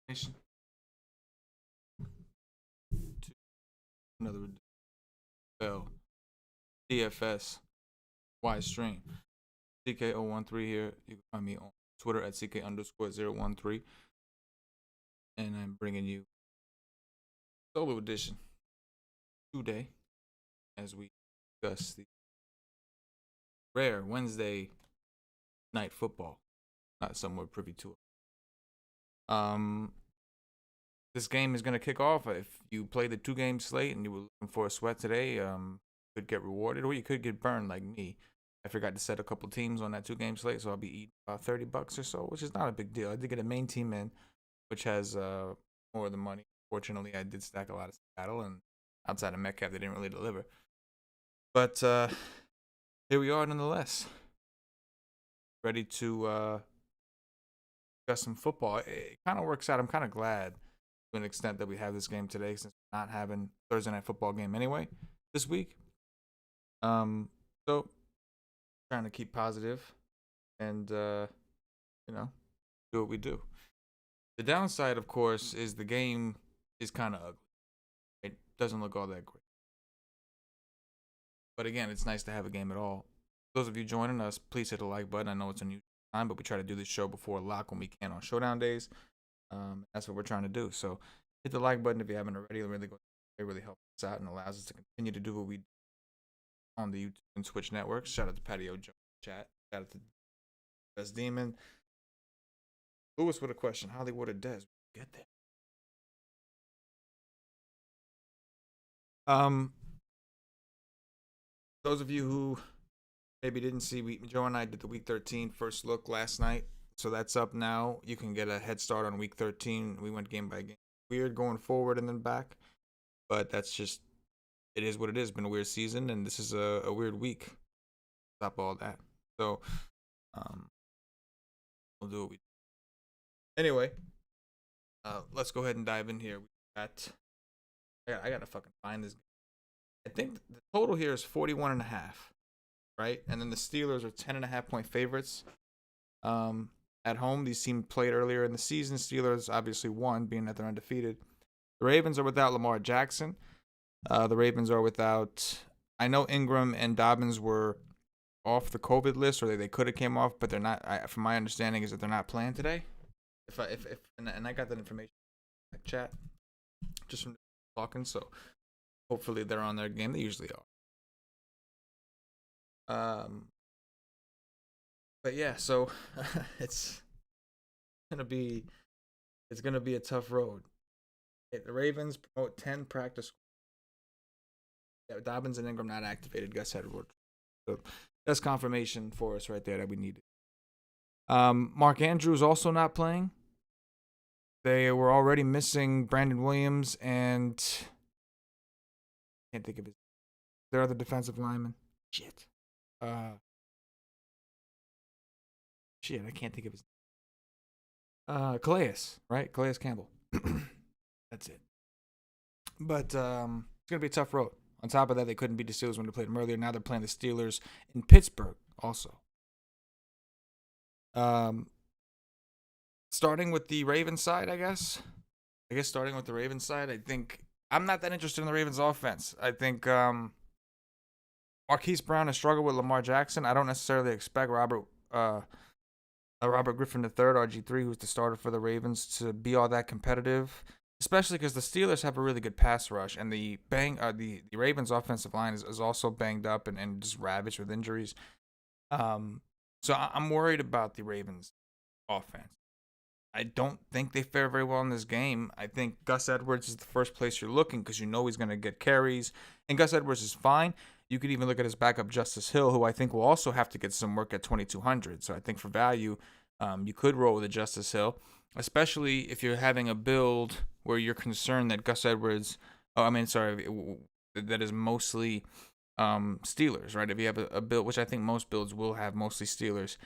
To another DFS Y stream. CK013 here. You can find me on Twitter at CK_013. And I'm bringing you solo edition today as we discuss the rare Wednesday night football. Not somewhere privy to it. This game is going to kick off. If you play the 2-game slate and you were looking for a sweat today, you could get rewarded or you could get burned like me. I forgot to set a couple teams on that 2-game slate, so I'll be eating about $30 or so, which is not a big deal. I did get a main team in, which has more of the money. Fortunately, I did stack a lot of Seattle, and outside of Metcalf, they didn't really deliver. But here we are nonetheless. Ready to discuss some football. It kind of works out. I'm kind of glad to an extent that we have this game today, since we're not having Thursday night football game anyway this week. So trying to keep positive and do what we do. The downside, of course, is the game is kind of ugly. It doesn't look all that great. But again, it's nice to have a game at all. Those of you joining us, please hit the like button. I know it's a new time, but we try to do this show before lock when we can on showdown days. That's what we're trying to do. So hit the like button if you haven't already. It really helps us out and allows us to continue to do what we do on the YouTube and Twitch networks. Shout out to Patio Joe chat. Shout out to Best Demon. Lewis with a question. Hollywood or Des? Get there. Those of you who maybe didn't see, Joe and I did the Week 13 first look last night. So that's up now. You can get a head start on Week 13. We went game by game. Weird going forward and then back. But that's just, it is what it is. It's been a weird season, and this is a weird week. Stop all that. So, we'll do what we do. Anyway, let's go ahead and dive in here. I gotta fucking find this. I think the total here is 41.5, right? And then the Steelers are 10.5-point favorites. At home, these teams played earlier in the season. Steelers obviously won, being that they're undefeated. The Ravens are without Lamar Jackson. The Ravens are without. I know Ingram and Dobbins were off the COVID list, or they could have came off, but they're not. From my understanding, is that they're not playing today. And I got that information in the chat just from talking, so hopefully they're on their game. They usually are. But yeah, so it's gonna be a tough road. The Ravens promote 10 practice. Yeah, Dobbins and Ingram not activated. Gus Edwards. So that's confirmation for us right there that we needed. Mark Andrews also not playing. They were already missing Brandon Williams and can't think of their other defensive lineman. Shit, I can't think of his Calais, right? Calais Campbell. That's it. But it's gonna be a tough road. On top of that, they couldn't beat the Steelers when they played them earlier. Now they're playing the Steelers in Pittsburgh also. Starting with the Ravens side, I guess starting with the Ravens side, I think I'm not that interested in the Ravens offense. I think Marquise Brown has struggled with Lamar Jackson. I don't necessarily expect Robert Griffin III, RG3, who's the starter for the Ravens, to be all that competitive, especially because the Steelers have a really good pass rush, and the Ravens offensive line is also banged up and just ravaged with injuries. So I'm worried about the Ravens offense. I don't think they fare very well in this game. I think Gus Edwards is the first place you're looking because you know he's going to get carries. And Gus Edwards is fine. You could even look at his backup, Justice Hill, who I think will also have to get some work at 2,200. So I think for value, you could roll with a Justice Hill, especially if you're having a build where you're concerned that Gus Edwards, that is mostly Steelers, right? If you have a build, which I think most builds will have mostly Steelers,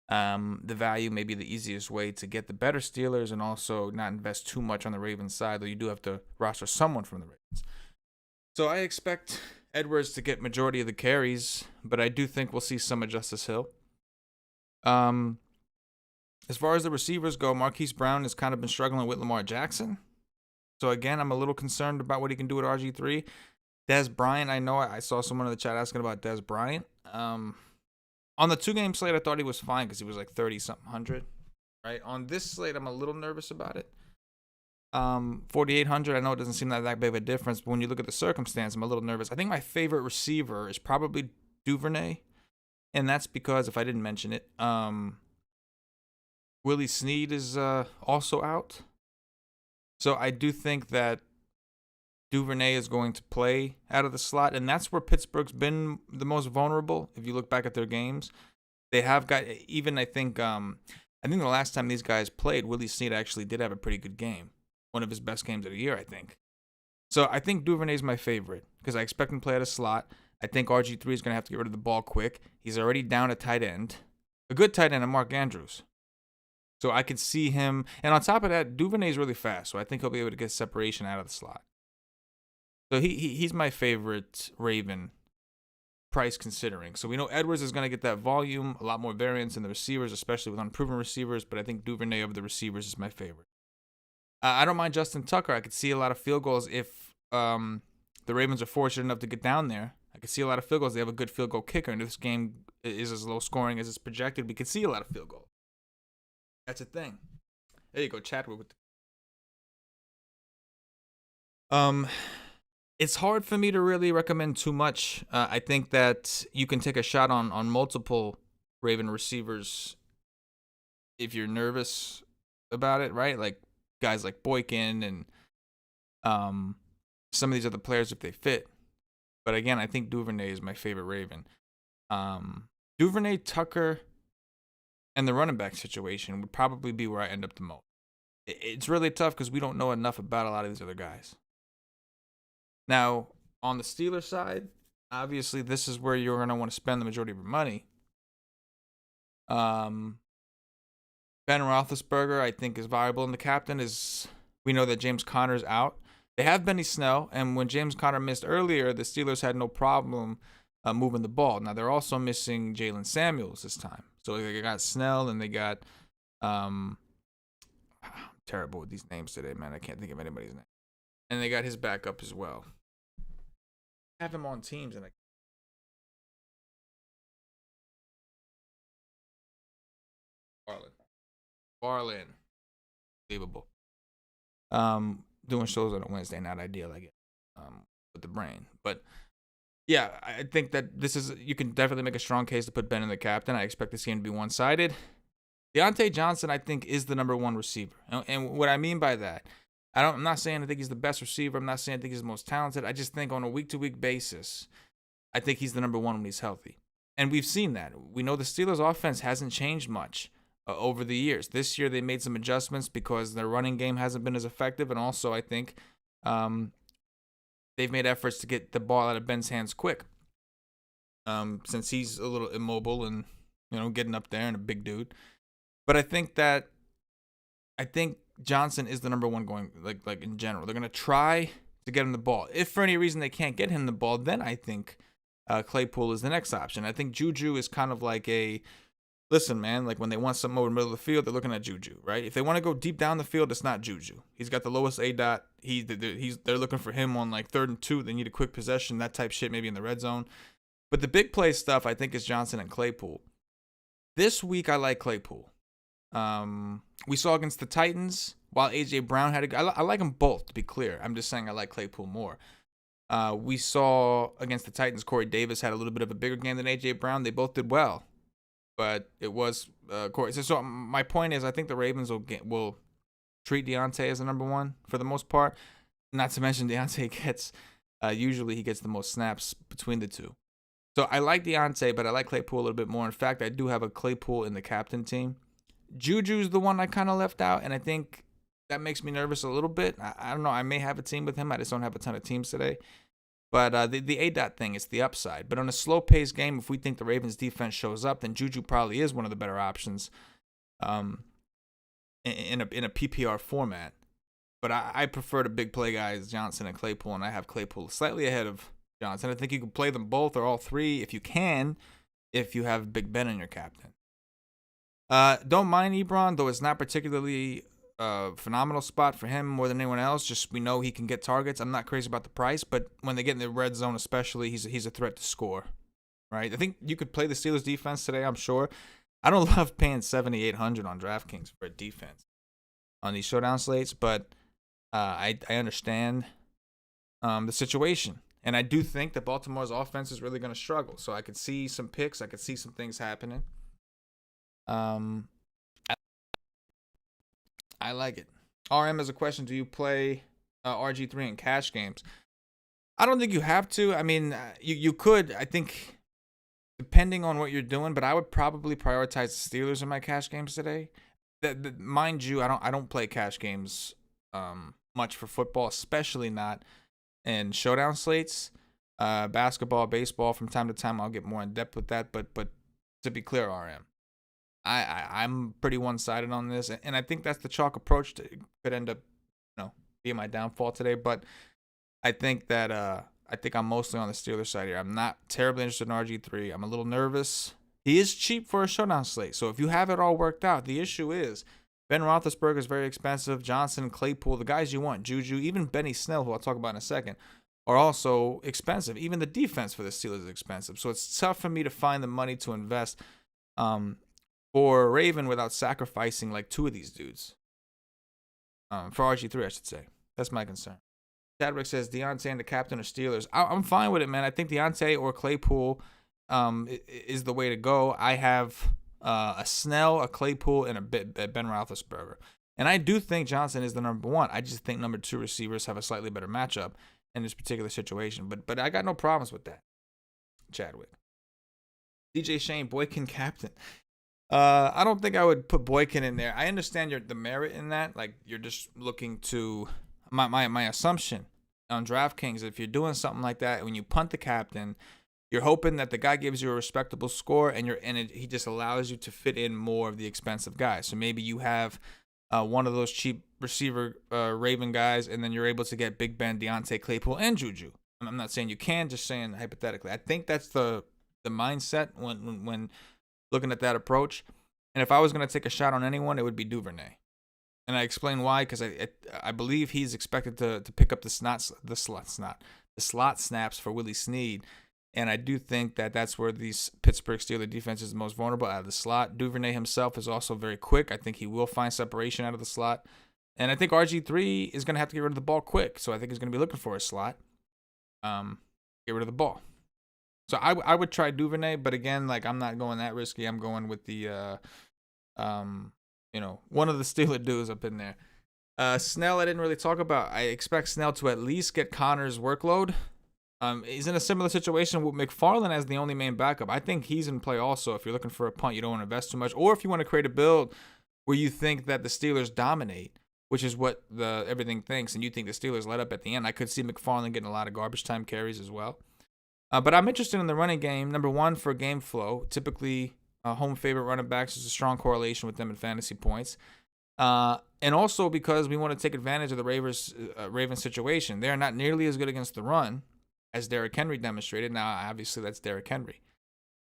the value may be the easiest way to get the better Steelers and also not invest too much on the Ravens side, though you do have to roster someone from the Ravens. So I expect Edwards to get majority of the carries, but I do think we'll see some of Justice Hill. And As far as the receivers go, Marquise Brown has kind of been struggling with Lamar Jackson. So again, I'm a little concerned about what he can do at RG3. Des Bryant, I know I saw someone in the chat asking about Des Bryant. On the 2-game slate, I thought he was fine because he was like 30-something hundred. Right? On this slate, I'm a little nervous about it. 4,800, I know it doesn't seem that big of a difference, but when you look at the circumstance, I'm a little nervous. I think my favorite receiver is probably Duvernay, and that's because, if I didn't mention it, Willie Snead is also out. So I do think that Duvernay is going to play out of the slot, and that's where Pittsburgh's been the most vulnerable. If you look back at their games, they have got, even I think the last time these guys played, Willie Snead actually did have a pretty good game. One of his best games of the year, I think. So I think Duvernay's my favorite because I expect him to play at a slot. I think RG3 is going to have to get rid of the ball quick. He's already down a tight end. A good tight end, Mark Andrews. So I could see him. And on top of that, Duvernay's really fast. So I think he'll be able to get separation out of the slot. So he's my favorite Raven, price considering. So we know Edwards is going to get that volume, a lot more variance in the receivers, especially with unproven receivers. But I think Duvernay of the receivers is my favorite. I don't mind Justin Tucker. I could see a lot of field goals if the Ravens are fortunate enough to get down there. I could see a lot of field goals. They have a good field goal kicker, and if this game is as low scoring as it's projected, we could see a lot of field goals. That's a thing. There you go, Chadwick. It's hard for me to really recommend too much. I think that you can take a shot on multiple Raven receivers if you're nervous about it, right? Like guys like Boykin and some of these other players if they fit. But again, I think Duvernay is my favorite Raven. Duvernay, Tucker, and the running back situation would probably be where I end up the most. It's really tough because we don't know enough about a lot of these other guys. Now, on the Steelers side, obviously this is where you're going to want to spend the majority of your money. Ben Roethlisberger, I think, is viable, and the captain is. We know that James Conner's out. They have Benny Snell, and when James Conner missed earlier, the Steelers had no problem moving the ball. Now they're also missing Jalen Samuels this time, so they got Snell and they got. I'm terrible with these names today, man. I can't think of anybody's name. And they got his backup as well. I have him on teams, and Barlin. Unbelievable. Doing shows on a Wednesday, not ideal, I guess, with the brain. But yeah, I think that you can definitely make a strong case to put Ben in the captain. I expect this game to be one-sided. Deontay Johnson, I think, is the number one receiver. And what I mean by that, I'm not saying I think he's the best receiver. I'm not saying I think he's the most talented. I just think on a week-to-week basis, I think he's the number one when he's healthy. And we've seen that. We know the Steelers' offense hasn't changed much over the years. This year they made some adjustments because their running game hasn't been as effective, and also I think they've made efforts to get the ball out of Ben's hands quick. Since he's a little immobile and getting up there and a big dude, but I think Johnson is the number one going like in general. They're gonna try to get him the ball. If for any reason they can't get him the ball, then I think Claypool is the next option. I think Juju is kind of like a. Listen, man, like when they want something over the middle of the field, they're looking at Juju, right? If they want to go deep down the field, it's not Juju. He's got the lowest ADOT. They're looking for him on like 3rd and 2. They need a quick possession, that type shit, maybe in the red zone. But the big play stuff, I think, is Johnson and Claypool. This week, I like Claypool. We saw against the Titans, while A.J. Brown had I like them both, to be clear. I'm just saying I like Claypool more. We saw against the Titans, Corey Davis had a little bit of a bigger game than A.J. Brown. They both did well. But it was Corey. So my point is, I think the Ravens will treat Deontay as the number one for the most part. Not to mention Deontay gets usually he gets the most snaps between the two. So I like Deontay, but I like Claypool a little bit more. In fact, I do have a Claypool in the captain team. Juju's the one I kind of left out, and I think that makes me nervous a little bit. I don't know. I may have a team with him. I just don't have a ton of teams today. But the ADOT thing is the upside. But on a slow-paced game, if we think the Ravens' defense shows up, then Juju probably is one of the better options in a PPR format. But I prefer the big play guys, Johnson and Claypool, and I have Claypool slightly ahead of Johnson. I think you can play them both or all three if you can, if you have Big Ben in your captain. Don't mind Ebron, though it's not particularly a phenomenal spot for him more than anyone else. Just we know he can get targets. I'm not crazy about the price, but when they get in the red zone especially, he's a threat to score, right? I think you could play the Steelers defense today, I'm sure. I don't love paying $7,800 on DraftKings for a defense on these showdown slates, but I understand the situation. And I do think that Baltimore's offense is really going to struggle. So I could see some picks. I could see some things happening. I like it. RM has a question. Do you play RG3 in cash games? I don't think you have to. I mean, you could, I think, depending on what you're doing, but I would probably prioritize the Steelers in my cash games today. Mind you, I don't play cash games much for football, especially not in showdown slates. Basketball, baseball, from time to time I'll get more in depth with that, but to be clear, RM, I'm pretty one-sided on this, and I think that's the chalk approach that could end up, being my downfall today. But I think that I think I'm mostly on the Steelers side here. I'm not terribly interested in RG3. I'm a little nervous. He is cheap for a showdown slate, so if you have it all worked out, the issue is Ben Roethlisberger is very expensive. Johnson, Claypool, the guys you want, Juju, even Benny Snell, who I'll talk about in a second, are also expensive. Even the defense for the Steelers is expensive. So it's tough for me to find the money to invest for Raven without sacrificing like two of these dudes. For RG3, I should say. That's my concern. Chadwick says Deontay and the captain of Steelers. I'm fine with it, man. I think Deontay or Claypool is the way to go. I have a Snell, a Claypool, and a Ben Roethlisberger. And I do think Johnson is the number one. I just think number two receivers have a slightly better matchup in this particular situation. But I got no problems with that. Chadwick. DJ Shane, Boykin captain. I don't think I would put Boykin in there. I understand the merit in that. Like, you're just looking to my assumption on DraftKings, if you're doing something like that, when you punt the captain, you're hoping that the guy gives you a respectable score, and he just allows you to fit in more of the expensive guys. So maybe you have one of those cheap receiver Raven guys, and then you're able to get Big Ben, Deontay, Claypool, and Juju. I'm not saying you can, just saying hypothetically. I think that's the mindset when looking at that approach. And if I was going to take a shot on anyone, it would be Duvernay. And I explain why, because I believe he's expected to pick up the slot snaps for Willie Snead. And I do think that that's where these Pittsburgh Steelers defense is the most vulnerable out of the slot. Duvernay himself is also very quick. I think he will find separation out of the slot. And I think RG3 is going to have to get rid of the ball quick. So I think he's going to be looking for a slot. Get rid of the ball. So I would try Duvernay, but again, like, I'm not going that risky. I'm going with the one of the Steeler dudes up in there. Snell, I didn't really talk about. I expect Snell to at least get Connor's workload. He's in a similar situation with McFarland as the only main backup. I think he's in play also. If you're looking for a punt, you don't want to invest too much, or if you want to create a build where you think that the Steelers dominate, which is what everything thinks, and you think the Steelers let up at the end, I could see McFarland getting a lot of garbage time carries as well. But I'm interested in the running game. Number one, for game flow. Typically, home favorite running backs is a strong correlation with them in fantasy points. And also because we want to take advantage of the Ravens situation. They are not nearly as good against the run as Derrick Henry demonstrated. Now, obviously, that's Derrick Henry.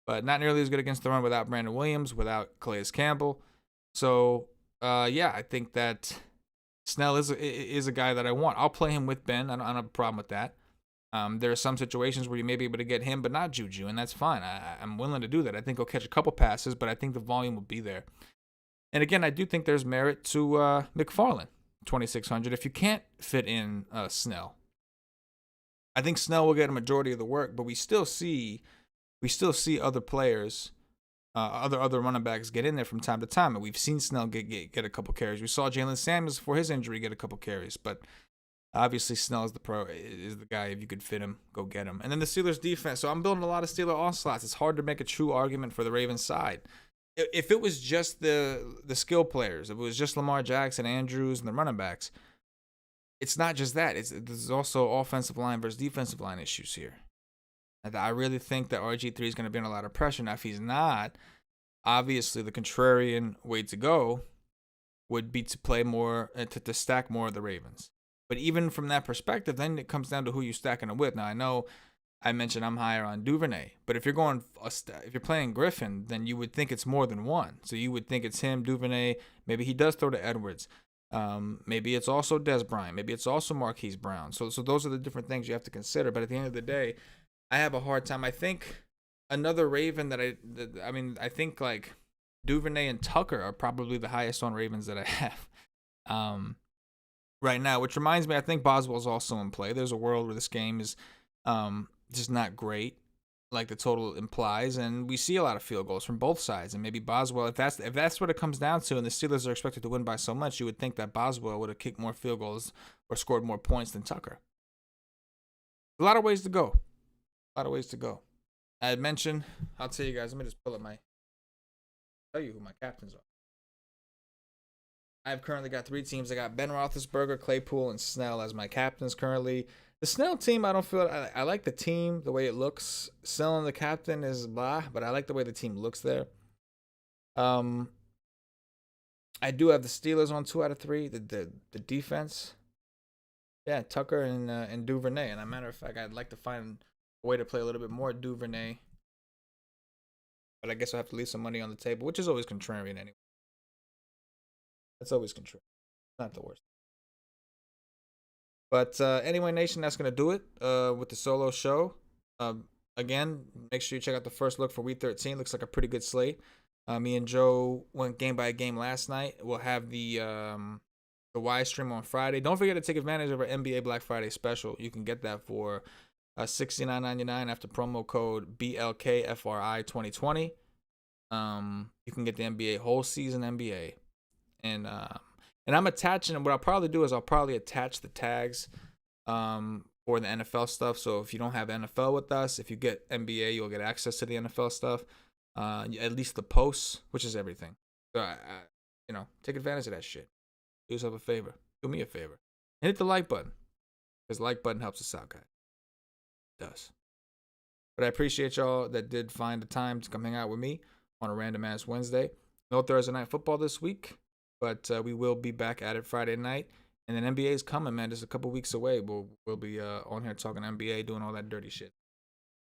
But not nearly as good against the run without Brandon Williams, without Calais Campbell. So, I think that Snell is a guy that I want. I'll play him with Ben. I don't have a problem with that. There are some situations where you may be able to get him, but not Juju, and that's fine. I'm willing to do that. I think he'll catch a couple passes, but I think the volume will be there. And again, I do think there's merit to McFarland, 2,600. If you can't fit in Snell, I think Snell will get a majority of the work, but we still see other players, other running backs get in there from time to time, and we've seen Snell get a couple carries. We saw Jalen Samuels before his injury get a couple carries, but obviously, Snell is the guy. If you could fit him, go get him. And then the Steelers defense. So I'm building a lot of Steeler onslaughts. It's hard to make a true argument for the Ravens side. If it was just the skill players, if it was just Lamar Jackson, Andrews, and the running backs, it's not just that. There's also offensive line versus defensive line issues here. And I really think that RG3 is going to be under a lot of pressure. Now, if he's not, obviously the contrarian way to go would be to play more, to stack more of the Ravens. But even from that perspective, then it comes down to who you're stacking them with. Now, I know I mentioned I'm higher on Duvernay. But if you're going, if you're playing Griffin, then you would think it's more than one. So you would think it's him, Duvernay. Maybe he does throw to Edwards. Maybe it's also Des Bryant. Maybe it's also Marquise Brown. So those are the different things you have to consider. But at the end of the day, I have a hard time. I think another Raven I think like Duvernay and Tucker are probably the highest on Ravens that I have right now, which reminds me, I think Boswell's also in play. There's a world where this game is just not great, like the total implies, and we see a lot of field goals from both sides. And maybe Boswell, if that's what it comes down to, and the Steelers are expected to win by so much, you would think that Boswell would have kicked more field goals or scored more points than Tucker. A lot of ways to go. I had mentioned, I'll tell you guys, let me just tell you who my captains are. I've currently got 3 teams. I got Ben Roethlisberger, Claypool, and Snell as my captains currently. The Snell team, I don't feel I like the team, the way it looks. Snell and the captain is blah, but I like the way the team looks there. I do have the Steelers on 2 out of 3. The defense, yeah, Tucker and Duvernay. And as a matter of fact, I'd like to find a way to play a little bit more Duvernay, but I guess I'll have to leave some money on the table, which is always contrarian anyway. That's always contrarian. Not the worst. But anyway, Nation, that's going to do it with the solo show. Again, make sure you check out the first look for Week 13. Looks like a pretty good slate. Me and Joe went game by game last night. We'll have the Y stream on Friday. Don't forget to take advantage of our NBA Black Friday special. You can get that for $69.99 after promo code BLKFRI2020. You can get the NBA whole season NBA. And I'm attaching, what I'll probably do is I'll probably attach the tags for the NFL stuff. So if you don't have NFL with us, if you get NBA, you'll get access to the NFL stuff. At least the posts, which is everything. So take advantage of that shit. Do yourself a favor. Do me a favor. And hit the like button, because the like button helps us out, guys. It does. But I appreciate y'all that did find the time to come hang out with me on a random ass Wednesday. No Thursday night football this week, but we will be back at it Friday night. And then NBA is coming, man. Just a couple weeks away. We'll be on here talking NBA, doing all that dirty shit.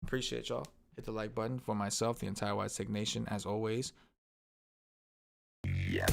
Appreciate y'all. Hit the like button for myself, the entire White Stick Nation, as always. Yeah.